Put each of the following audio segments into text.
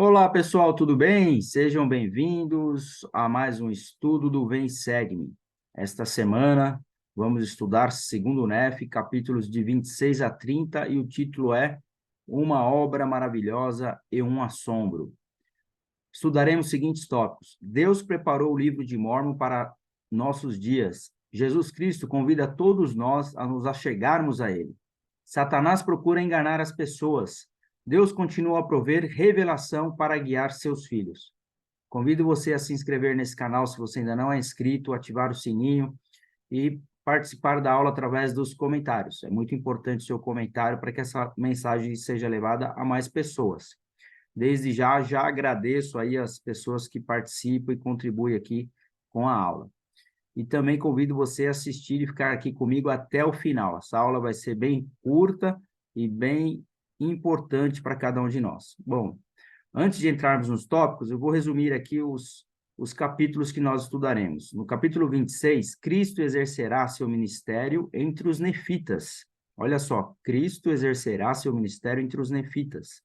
Olá, pessoal, tudo bem? Sejam bem-vindos a mais um estudo do Vem Segue-me. Esta semana vamos estudar segundo o NEF, capítulos de 26 a 30, e o título é Uma Obra Maravilhosa e um Assombro. Estudaremos os seguintes tópicos. Deus preparou o livro de Mórmon para nossos dias. Jesus Cristo convida todos nós a nos achegarmos a Ele. Satanás procura enganar as pessoas. Deus continua a prover revelação para guiar seus filhos. Convido você a se inscrever nesse canal se você ainda não é inscrito, ativar o sininho e participar da aula através dos comentários. É muito importante o seu comentário para que essa mensagem seja levada a mais pessoas. Desde já agradeço aí as pessoas que participam e contribuem aqui com a aula. E também convido você a assistir e ficar aqui comigo até o final. Essa aula vai ser bem curta e bem importante para cada um de nós. Bom, antes de entrarmos nos tópicos, eu vou resumir aqui os capítulos que nós estudaremos. No capítulo 26, Cristo exercerá seu ministério entre os nefitas. Olha só, Cristo exercerá seu ministério entre os nefitas.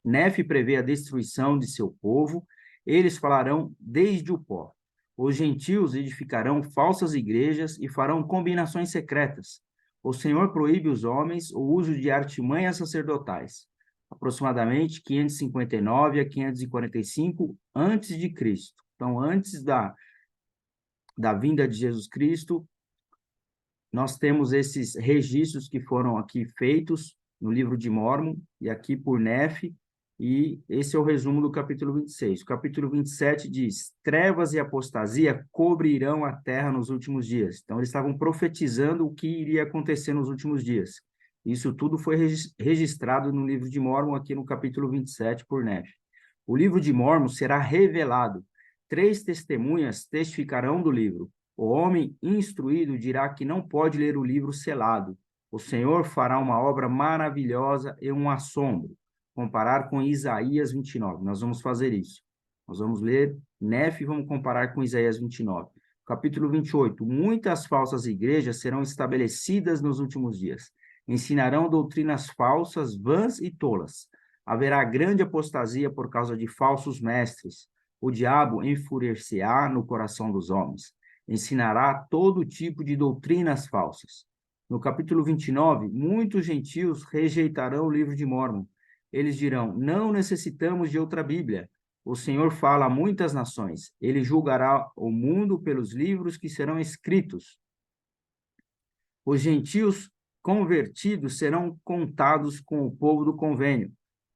Nefe prevê a destruição de seu povo, eles falarão desde o pó. Os gentios edificarão falsas igrejas e farão combinações secretas. O Senhor proíbe os homens o uso de artimanhas sacerdotais. Aproximadamente 559 a 545 antes de Cristo. Então, antes da vinda de Jesus Cristo, nós temos esses registros que foram aqui feitos no livro de Mórmon e aqui por Nefe, e esse é o resumo do capítulo 26. O capítulo 27 diz: trevas e apostasia cobrirão a terra nos últimos dias. Então, eles estavam profetizando o que iria acontecer nos últimos dias. Isso tudo foi registrado no livro de Mórmon, aqui no capítulo 27, por Nefe. O livro de Mórmon será revelado. 3 testemunhas testificarão do livro. O homem instruído dirá que não pode ler o livro selado. O Senhor fará uma obra maravilhosa e um assombro. Comparar com Isaías 29. Nós vamos fazer isso. Nós vamos ler Nefe e vamos comparar com Isaías 29. Capítulo 28. Muitas falsas igrejas serão estabelecidas nos últimos dias. Ensinarão doutrinas falsas, vãs e tolas. Haverá grande apostasia por causa de falsos mestres. O diabo enfurecerá no coração dos homens. Ensinará todo tipo de doutrinas falsas. No capítulo 29, muitos gentios rejeitarão o livro de Mórmon. Eles dirão: não necessitamos de outra Bíblia. O Senhor fala a muitas nações. Ele julgará o mundo pelos livros que serão escritos. Os gentios convertidos serão contados com o povo do convênio.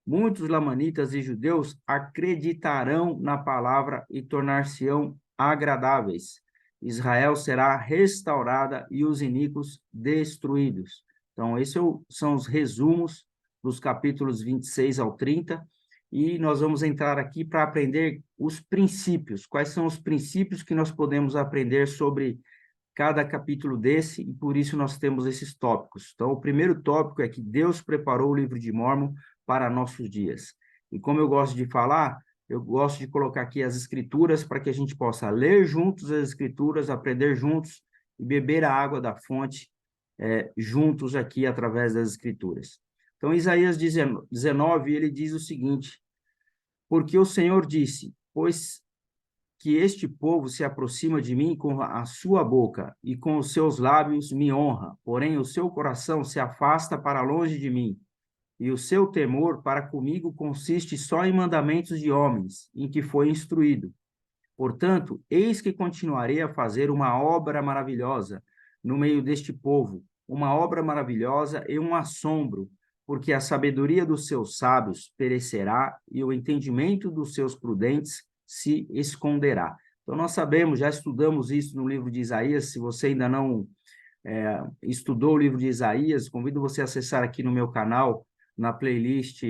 Muitos lamanitas e judeus acreditarão na palavra e tornar-se-ão agradáveis. Israel será restaurada e os iníquos destruídos. Então, esses são os resumos dos capítulos 26 ao 30, e nós vamos entrar aqui para aprender os princípios. Quais são os princípios que nós podemos aprender sobre cada capítulo desse, e por isso nós temos esses tópicos. Então, o primeiro tópico é que Deus preparou o livro de Mórmon para nossos dias. E como eu gosto de falar, eu gosto de colocar aqui as escrituras para que a gente possa ler juntos as escrituras, aprender juntos e beber a água da fonte juntos aqui através das escrituras. Então, Isaías 19, ele diz o seguinte: porque o Senhor disse, pois que este povo se aproxima de mim com a sua boca e com os seus lábios me honra, porém o seu coração se afasta para longe de mim, e o seu temor para comigo consiste só em mandamentos de homens, em que foi instruído. Portanto, eis que continuarei a fazer uma obra maravilhosa no meio deste povo, uma obra maravilhosa e um assombro, porque a sabedoria dos seus sábios perecerá e o entendimento dos seus prudentes se esconderá. Então, nós sabemos, já estudamos isso no livro de Isaías. Se você ainda não estudou o livro de Isaías, convido você a acessar aqui no meu canal, na playlist,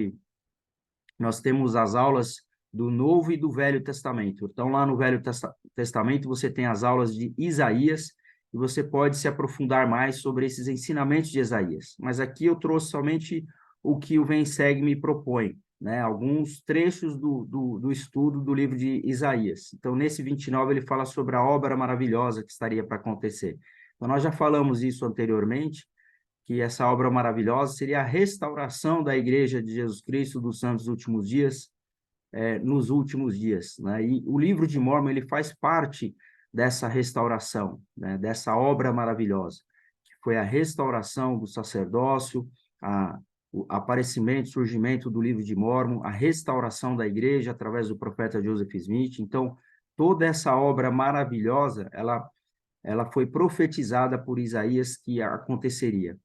nós temos as aulas do Novo e do Velho Testamento. Então, lá no Velho Testamento, você tem as aulas de Isaías, e você pode se aprofundar mais sobre esses ensinamentos de Isaías. Mas aqui eu trouxe somente o que o Vem Segue me propõe, né? Alguns trechos do estudo do livro de Isaías. Então, nesse 29, ele fala sobre a obra maravilhosa que estaria para acontecer. Então, nós já falamos isso anteriormente, que essa obra maravilhosa seria a restauração da Igreja de Jesus Cristo dos Santos Últimos Dias, nos últimos dias, né? E o livro de Mórmon, ele faz parte dessa restauração, né? Dessa obra maravilhosa, que foi a restauração do sacerdócio, o aparecimento, surgimento do livro de Mórmon, a restauração da igreja através do profeta Joseph Smith. Então, toda essa obra maravilhosa, ela foi profetizada por Isaías que aconteceria.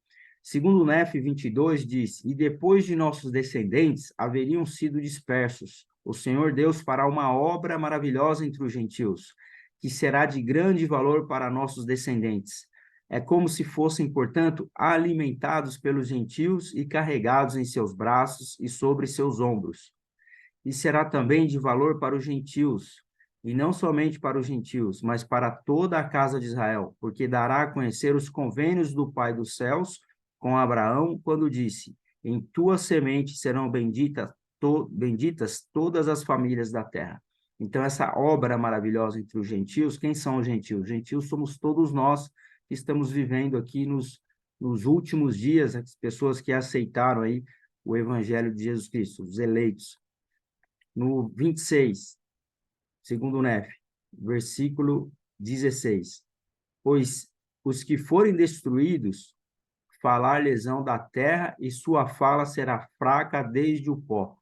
Segundo o Nef 22 diz, e depois de nossos descendentes haveriam sido dispersos, o Senhor Deus fará uma obra maravilhosa entre os gentios, que será de grande valor para nossos descendentes. É como se fossem, portanto, alimentados pelos gentios e carregados em seus braços e sobre seus ombros. E será também de valor para os gentios, e não somente para os gentios, mas para toda a casa de Israel, porque dará a conhecer os convênios do Pai dos céus com Abraão, quando disse, em tua semente serão benditas todas as famílias da terra. Então, essa obra maravilhosa entre os gentios, quem são os gentios? Os gentios somos todos nós que estamos vivendo aqui nos últimos dias, as pessoas que aceitaram aí o evangelho de Jesus Cristo, os eleitos. No 26, segundo o Nef, versículo 16. Pois os que forem destruídos, falar-lhes-ão da terra, e sua fala será fraca desde o pó.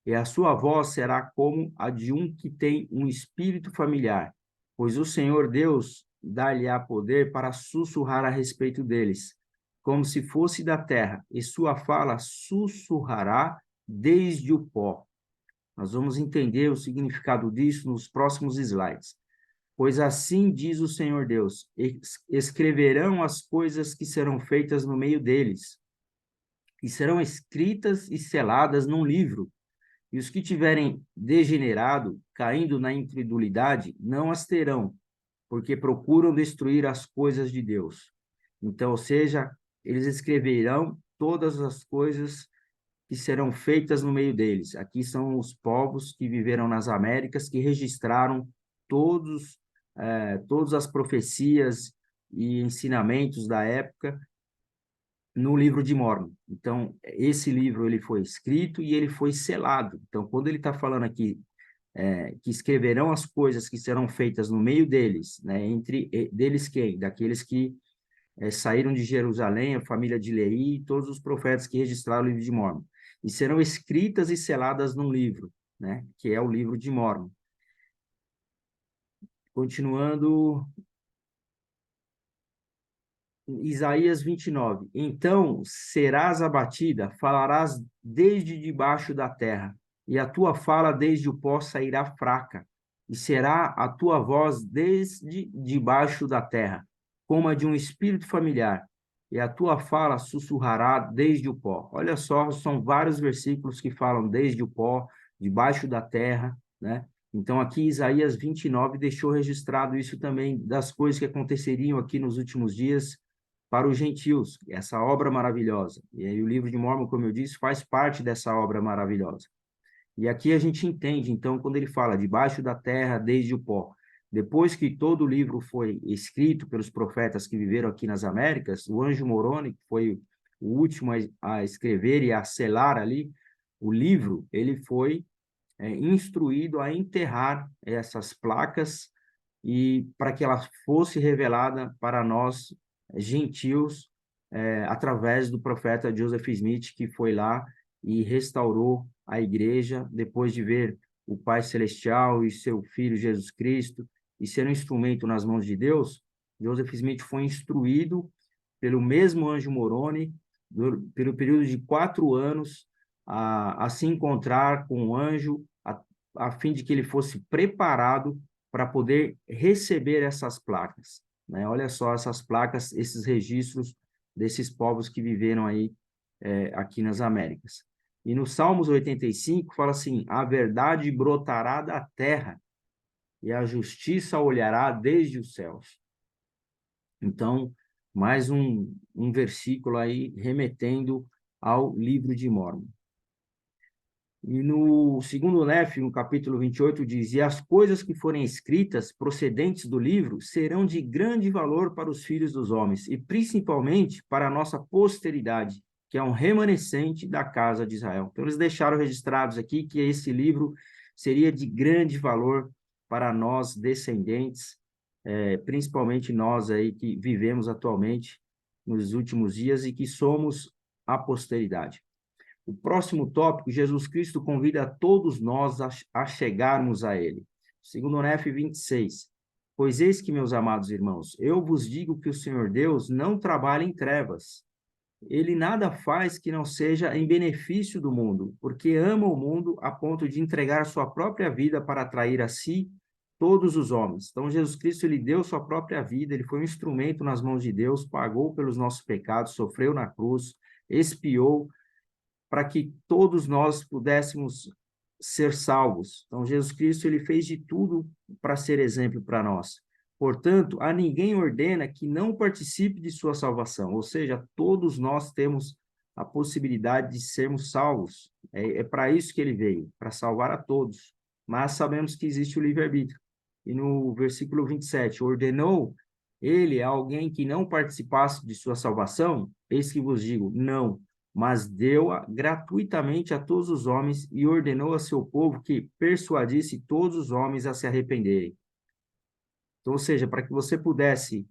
E a sua voz será como a de um que tem um espírito familiar, pois o Senhor Deus dá-lhe-á poder para sussurrar a respeito deles, como se fosse da terra, e sua fala sussurrará desde o pó. Nós vamos entender o significado disso nos próximos slides. Pois assim diz o Senhor Deus, escreverão as coisas que serão feitas no meio deles, e serão escritas e seladas num livro, e os que tiverem degenerado, caindo na incredulidade, não as terão, porque procuram destruir as coisas de Deus. Então, ou seja, eles escreverão todas as coisas que serão feitas no meio deles. Aqui são os povos que viveram nas Américas, que registraram todas as profecias e ensinamentos da época no livro de Mórmon. Então, esse livro ele foi escrito e ele foi selado. Então, quando ele está falando aqui que escreverão as coisas que serão feitas no meio deles, né, entre deles quem? Daqueles que saíram de Jerusalém, a família de Leí, todos os profetas que registraram o livro de Mórmon. E serão escritas e seladas num livro, né, que é o livro de Mórmon. Continuando, Isaías 29. Então serás abatida, falarás desde debaixo da terra, e a tua fala desde o pó sairá fraca, e será a tua voz desde debaixo da terra, como a de um espírito familiar, e a tua fala sussurrará desde o pó. Olha só, são vários versículos que falam desde o pó, debaixo da terra, né? Então, aqui Isaías 29 deixou registrado isso também, das coisas que aconteceriam aqui nos últimos dias, para os gentios, essa obra maravilhosa. E aí o livro de Mórmon, como eu disse, faz parte dessa obra maravilhosa. E aqui a gente entende, então, quando ele fala debaixo da terra, desde o pó. Depois que todo o livro foi escrito pelos profetas que viveram aqui nas Américas, o anjo Moroni, que foi o último a escrever e a selar ali o livro, ele foi instruído a enterrar essas placas e para que ela fosse revelada para nós gentios através do profeta Joseph Smith, que foi lá e restaurou a igreja depois de ver o Pai Celestial e seu Filho Jesus Cristo e ser um instrumento nas mãos de Deus. Joseph Smith foi instruído pelo mesmo anjo Moroni pelo período de 4 anos a se encontrar com o anjo a fim de que ele fosse preparado para poder receber essas placas, né? Olha só essas placas, esses registros desses povos que viveram aí aqui nas Américas. E no Salmos 85 fala assim: a verdade brotará da terra e a justiça olhará desde os céus. Então, mais um versículo aí remetendo ao livro de Mórmon. E no segundo Nef, no capítulo 28, diz: e as coisas que forem escritas procedentes do livro serão de grande valor para os filhos dos homens, e principalmente para a nossa posteridade, que é um remanescente da casa de Israel. Então, eles deixaram registrados aqui que esse livro seria de grande valor para nós descendentes, principalmente nós aí que vivemos atualmente nos últimos dias e que somos a posteridade. O próximo tópico, Jesus Cristo convida a todos nós a chegarmos a Ele. Segundo Nef 26. Pois eis que, meus amados irmãos, eu vos digo que o Senhor Deus não trabalha em trevas. Ele nada faz que não seja em benefício do mundo, porque ama o mundo a ponto de entregar a sua própria vida para atrair a si todos os homens. Então, Jesus Cristo, ele deu sua própria vida, ele foi um instrumento nas mãos de Deus, pagou pelos nossos pecados, sofreu na cruz, expiou, para que todos nós pudéssemos ser salvos. Então, Jesus Cristo, ele fez de tudo para ser exemplo para nós. Portanto, a ninguém ordena que não participe de sua salvação, ou seja, todos nós temos a possibilidade de sermos salvos. É para isso que ele veio, para salvar a todos. Mas sabemos que existe o livre-arbítrio. E no versículo 27, ordenou ele a alguém que não participasse de sua salvação? Eis que vos digo, não, mas deu-a gratuitamente a todos os homens e ordenou a seu povo que persuadisse todos os homens a se arrependerem. Então, ou seja, para que você pudesse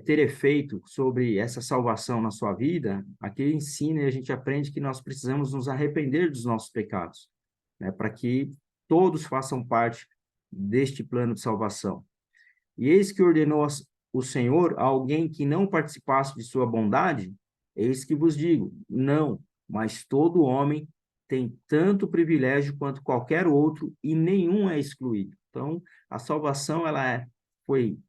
ter efeito sobre essa salvação na sua vida, aqui ensina e a gente aprende que nós precisamos nos arrepender dos nossos pecados, né, para que todos façam parte deste plano de salvação. E eis que ordenou o Senhor a alguém que não participasse de sua bondade, eis que vos digo, não, mas todo homem tem tanto privilégio quanto qualquer outro e nenhum é excluído. Então, a salvação foi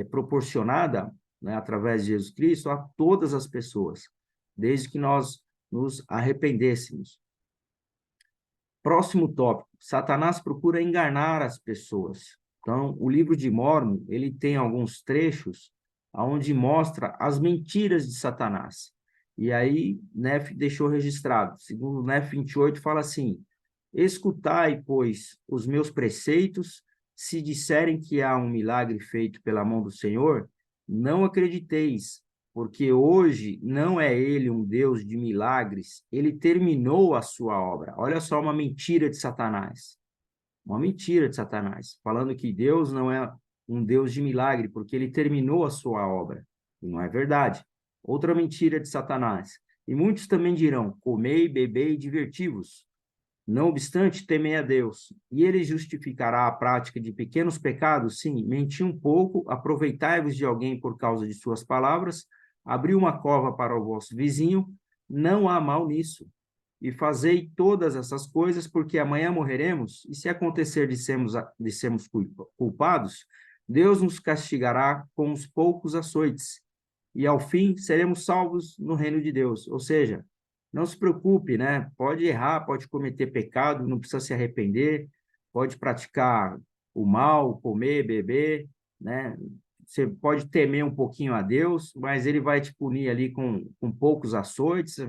proporcionada, né, através de Jesus Cristo a todas as pessoas, desde que nós nos arrependêssemos. Próximo tópico, Satanás procura enganar as pessoas. Então, o livro de Mórmon, ele tem alguns trechos onde mostra as mentiras de Satanás. E aí, Nef deixou registrado. Segundo Nef 28, fala assim, escutai, pois, os meus preceitos, se disserem que há um milagre feito pela mão do Senhor, não acrediteis, porque hoje não é ele um Deus de milagres, ele terminou a sua obra. Olha só uma mentira de Satanás. Uma mentira de Satanás, falando que Deus não é um Deus de milagre, porque ele terminou a sua obra. E não é verdade. Outra mentira de Satanás. E muitos também dirão, comei, bebei e diverti-vos. Não obstante, temei a Deus, e ele justificará a prática de pequenos pecados? Sim, menti um pouco, aproveitai-vos de alguém por causa de suas palavras, abri uma cova para o vosso vizinho, não há mal nisso. E fazei todas essas coisas, porque amanhã morreremos, e se acontecer de sermos culpados, Deus nos castigará com uns poucos açoites, e ao fim seremos salvos no reino de Deus. Ou seja, não se preocupe, né? Pode errar, pode cometer pecado, não precisa se arrepender, pode praticar o mal, comer, beber, né? Você pode temer um pouquinho a Deus, mas ele vai te punir ali com poucos açoites, você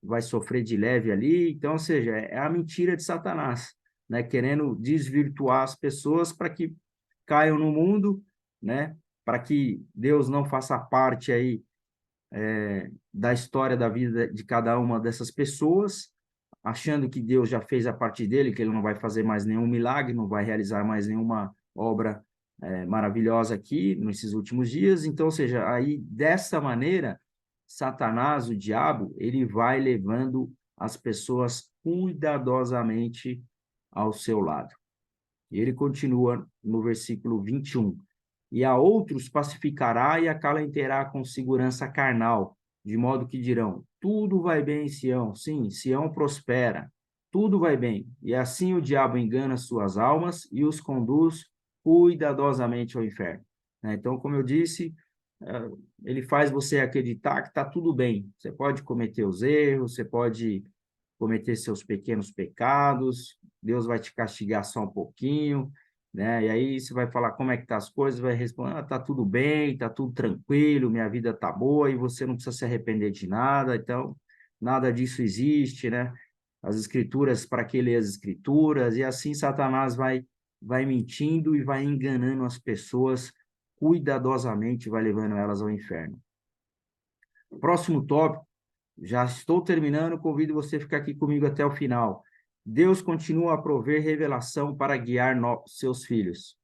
vai sofrer de leve ali. Então, ou seja, é a mentira de Satanás, né? Querendo desvirtuar as pessoas para que caiam no mundo, né? Para que Deus não faça parte aí da história da vida de cada uma dessas pessoas, achando que Deus já fez a parte dele, que ele não vai fazer mais nenhum milagre, não vai realizar mais nenhuma obra maravilhosa aqui nesses últimos dias. Então, ou seja, aí dessa maneira, Satanás, o diabo, ele vai levando as pessoas cuidadosamente ao seu lado. E ele continua no versículo 21. E a outros pacificará e acalentará com segurança carnal, de modo que dirão, tudo vai bem em Sião. Sim, Sião prospera, tudo vai bem. E assim o diabo engana suas almas e os conduz cuidadosamente ao inferno. Então, como eu disse, ele faz você acreditar que está tudo bem. Você pode cometer os erros, você pode cometer seus pequenos pecados, Deus vai te castigar só um pouquinho, né? E aí você vai falar como é que tá as coisas, vai responder, tá tudo bem, tá tudo tranquilo, minha vida tá boa, e você não precisa se arrepender de nada, então nada disso existe, né? As escrituras, para que ler as escrituras, e assim Satanás vai mentindo e vai enganando as pessoas cuidadosamente, vai levando elas ao inferno. Próximo tópico, já estou terminando, convido você a ficar aqui comigo até o final. Deus continua a prover revelação para guiar seus filhos.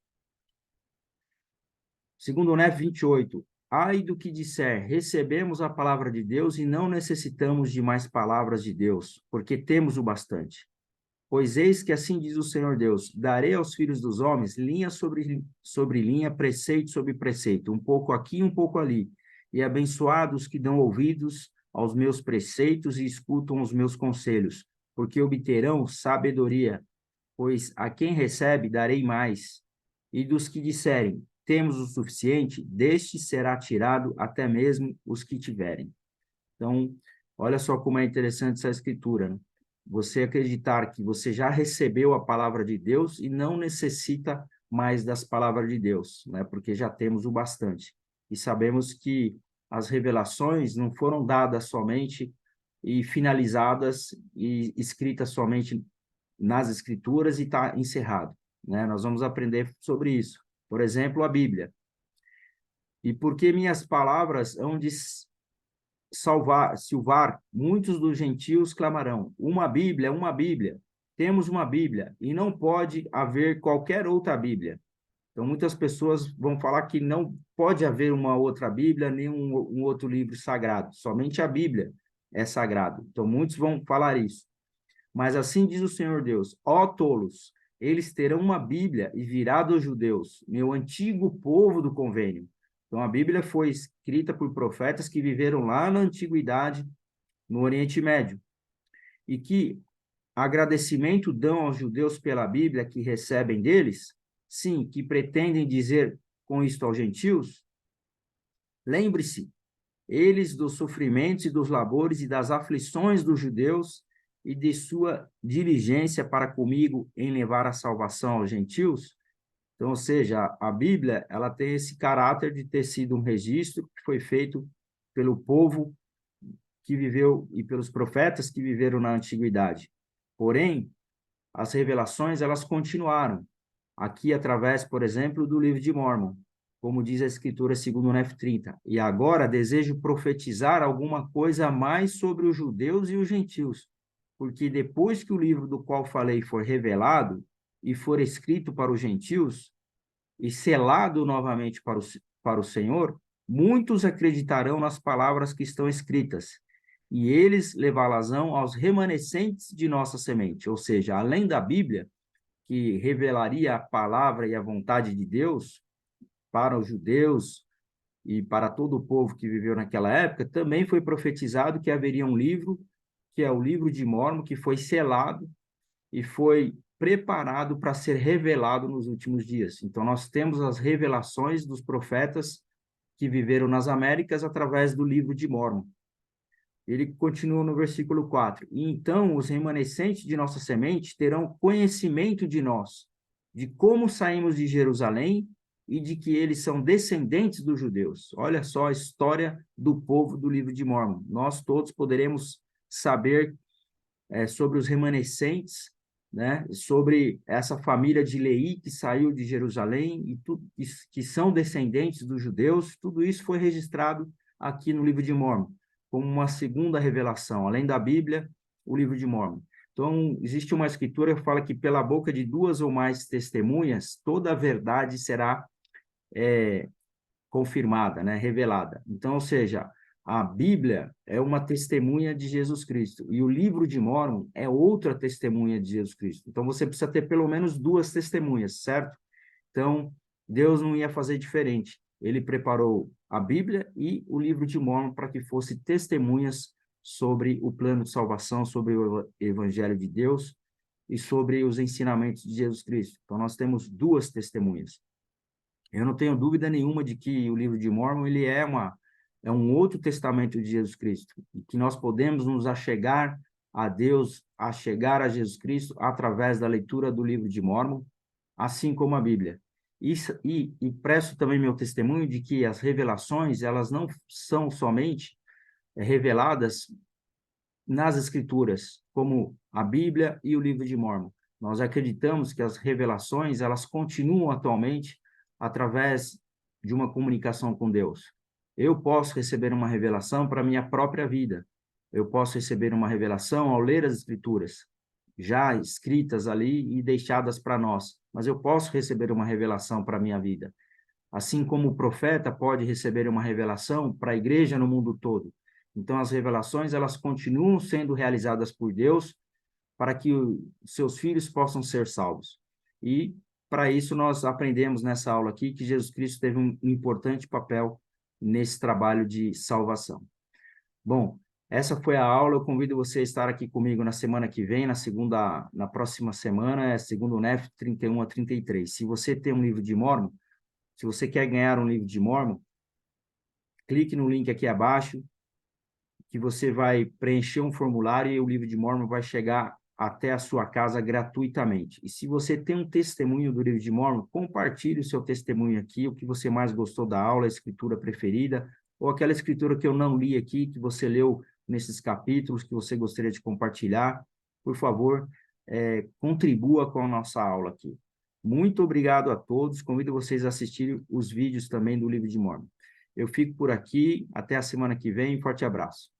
Segundo Nef 28, ai do que disser, recebemos a palavra de Deus e não necessitamos de mais palavras de Deus, porque temos o bastante. Pois eis que assim diz o Senhor Deus, darei aos filhos dos homens linha sobre linha, preceito sobre preceito, um pouco aqui, um pouco ali, e abençoados que dão ouvidos aos meus preceitos e escutam os meus conselhos, porque obterão sabedoria, pois a quem recebe darei mais, e dos que disserem, temos o suficiente, deste será tirado até mesmo os que tiverem. Então, olha só como é interessante essa escritura, né? Você acreditar que você já recebeu a palavra de Deus e não necessita mais das palavras de Deus, né? Porque já temos o bastante. E sabemos que as revelações não foram dadas somente e finalizadas e escritas somente nas escrituras e está encerrado, né? Nós vamos aprender sobre isso. Por exemplo, a Bíblia. E porque minhas palavras hão de silvar, muitos dos gentios clamarão, uma Bíblia, uma Bíblia. Temos uma Bíblia, e não pode haver qualquer outra Bíblia. Então, muitas pessoas vão falar que não pode haver uma outra Bíblia, nem um outro livro sagrado. Somente a Bíblia é sagrado. Então, muitos vão falar isso. Mas assim diz o Senhor Deus, ó tolos, eles terão uma Bíblia e virá dos judeus, meu antigo povo do convênio. Então, a Bíblia foi escrita por profetas que viveram lá na antiguidade, no Oriente Médio, e que agradecimento dão aos judeus pela Bíblia que recebem deles? Sim, que pretendem dizer com isto aos gentios? Lembre-se, eles dos sofrimentos e dos labores e das aflições dos judeus e de sua diligência para comigo em levar a salvação aos gentios. Então, ou seja, a Bíblia, ela tem esse caráter de ter sido um registro que foi feito pelo povo que viveu e pelos profetas que viveram na antiguidade. Porém, as revelações, elas continuaram aqui através, por exemplo, do livro de Mórmon, como diz a escritura segundo o Nef 30. E agora desejo profetizar alguma coisa a mais sobre os judeus e os gentios, porque depois que o livro do qual falei for revelado e for escrito para os gentios e selado novamente para o Senhor, muitos acreditarão nas palavras que estão escritas, e eles levá-las-ão aos remanescentes de nossa semente, ou seja, além da Bíblia, que revelaria a palavra e a vontade de Deus para os judeus e para todo o povo que viveu naquela época, também foi profetizado que haveria um livro, que é o livro de Mórmon, que foi selado e foi preparado para ser revelado nos últimos dias. Então, nós temos as revelações dos profetas que viveram nas Américas através do livro de Mórmon. Ele continua no versículo 4. E então os remanescentes de nossa semente terão conhecimento de nós, de como saímos de Jerusalém e de que eles são descendentes dos judeus. Olha só a história do povo do livro de Mórmon. Nós todos poderemos saber sobre os remanescentes, né? Sobre essa família de Leí que saiu de Jerusalém e que são descendentes dos judeus. Tudo isso foi registrado aqui no livro de Mórmon como uma segunda revelação, além da Bíblia, o livro de Mórmon. Então, existe uma escritura que fala que pela boca de duas ou mais testemunhas, toda a verdade será confirmada, né, revelada. Então, ou seja, a Bíblia é uma testemunha de Jesus Cristo e o livro de Mórmon é outra testemunha de Jesus Cristo. Então, você precisa ter pelo menos duas testemunhas, certo? Então, Deus não ia fazer diferente. Ele preparou a Bíblia e o livro de Mórmon para que fossem testemunhas sobre o plano de salvação, sobre o Evangelho de Deus e sobre os ensinamentos de Jesus Cristo. Então, nós temos duas testemunhas. Eu não tenho dúvida nenhuma de que o livro de Mórmon ele é um outro testamento de Jesus Cristo, e que nós podemos nos achegar a Deus, achegar a Jesus Cristo através da leitura do livro de Mórmon, assim como a Bíblia. E presto também meu testemunho de que as revelações, elas não são somente reveladas nas Escrituras, como a Bíblia e o livro de Mórmon. Nós acreditamos que as revelações, elas continuam atualmente através de uma comunicação com Deus. Eu posso receber uma revelação para a minha própria vida. Eu posso receber uma revelação ao ler as Escrituras. já escritas ali e deixadas para nós, mas eu posso receber uma revelação para a minha vida. Assim como o profeta pode receber uma revelação para a igreja no mundo todo. Então, as revelações, elas continuam sendo realizadas por Deus para que os seus filhos possam ser salvos. E, para isso, nós aprendemos nessa aula aqui que Jesus Cristo teve um importante papel nesse trabalho de salvação. Bom, essa foi a aula. Eu convido você a estar aqui comigo na semana que vem, na próxima semana, segundo o NEF 31 a 33. Se você tem um livro de Mórmon, se você quer ganhar um livro de Mórmon, clique no link aqui abaixo, que você vai preencher um formulário e o livro de Mórmon vai chegar até a sua casa gratuitamente. E se você tem um testemunho do livro de Mórmon, compartilhe o seu testemunho aqui, o que você mais gostou da aula, a escritura preferida, ou aquela escritura que eu não li aqui, que você leu nesses capítulos, que você gostaria de compartilhar. Por favor, contribua com a nossa aula aqui. Muito obrigado a todos. Convido vocês a assistirem os vídeos também do livro de Mórmon. Eu fico por aqui. Até a semana que vem. Forte abraço.